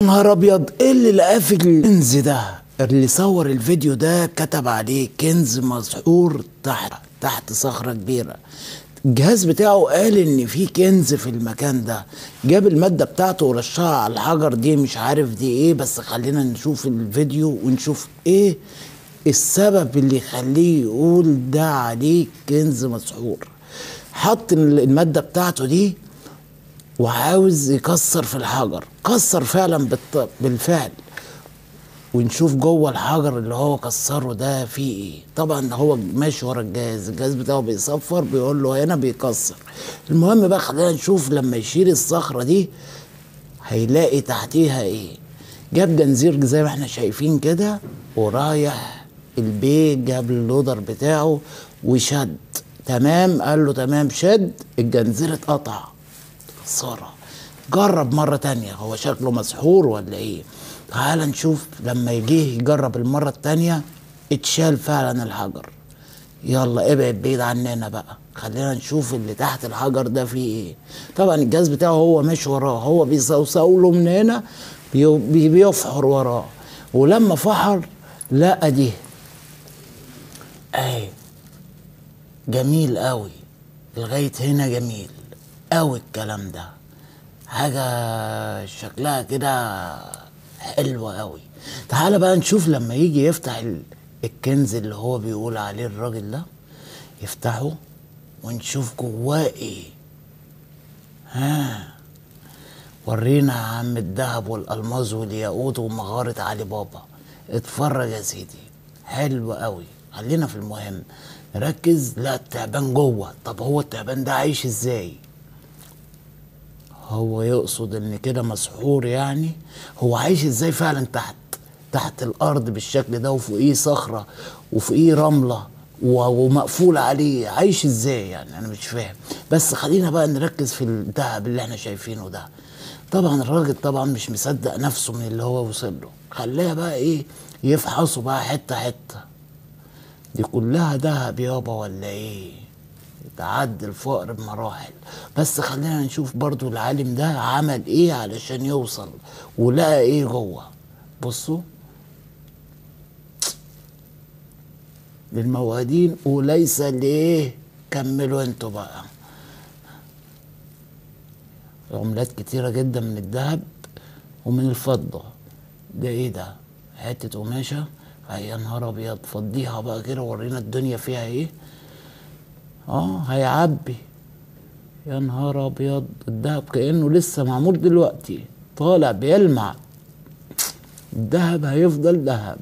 نهار ابيض، ايه اللي لقاه في الكنز ده؟ اللي صور الفيديو ده كتب عليه كنز مسحور تحت صخرة كبيرة. الجهاز بتاعه قال ان في كنز في المكان ده، جاب المادة بتاعته ورشها على الحجر دي، مش عارف دي ايه، بس خلينا نشوف الفيديو ونشوف ايه السبب اللي يخليه يقول ده عليه كنز مسحور. حط المادة بتاعته دي وعاوز يكسر في الحجر، كسر فعلا بالفعل، ونشوف جوه الحجر اللي هو كسره ده فيه ايه. طبعا هو ماشي ورا الجهاز بتاعه بيصفر، بيقول له هنا بيكسر. المهم بقى خلينا نشوف لما يشيل الصخرة دي هيلاقي تحتيها ايه. جاب جنزير زي ما احنا شايفين كده، ورايح البيت جاب اللودر بتاعه وشد. تمام، قال له تمام، شد الجنزير اتقطع. خسارة. جرب مرة تانية، هو شكله مسحور ولا ايه؟ تعال نشوف لما يجيه يجرب المرة التانية اتشال فعلا الحجر. يلا ابعد بعيد عننا بقى، خلينا نشوف اللي تحت الحجر ده فيه ايه. طبعا الجهاز بتاعه هو ماشي وراه، هو بيصوصو له من هنا، بيفحر وراه. ولما فحر لقى دي اهي. جميل قوي لغاية هنا، جميل قوي الكلام ده، حاجة شكلها كده حلوة قوي. تعال بقى نشوف لما يجي يفتح الكنز اللي هو بيقول عليه الراجل ده، يفتحه ونشوف جواه ايه. ها، ورينا يا عم الذهب والالماظ والياقوت ومغارة علي بابا. اتفرج يا سيدي، حلو قوي. خلينا في المهم نركز. لا، التعبان جوه. طب هو التعبان ده عايش ازاي؟ هو يقصد ان كده مسحور يعني؟ هو عايش ازاي فعلا تحت الارض بالشكل ده، وفوقيه صخره وفوقيه رمله ومقفول عليه؟ عايش ازاي يعني؟ انا مش فاهم. بس خلينا بقى نركز في الذهب اللي احنا شايفينه ده. طبعا الراجل طبعا مش مصدق نفسه من اللي هو وصل له. خليها بقى ايه، يفحصوا بقى حته حته. دي كلها ذهب يابا ولا ايه؟ تعدي الفقر بمراحل. بس خلينا نشوف برضو العالم ده عمل ايه علشان يوصل ولقى ايه جوه. بصوا للموادين وليس ليه. كملوا انتوا بقى. عملات كتيرة جدا من الذهب ومن الفضة. ده ايه ده؟ حتة قماشة. يا نهار ابيض، فضيها بقى كده ورينا الدنيا فيها ايه. هيعبي. يا نهار ابيض، الدهب كأنه لسه معمول دلوقتي، طالع بيلمع. الدهب هيفضل دهب.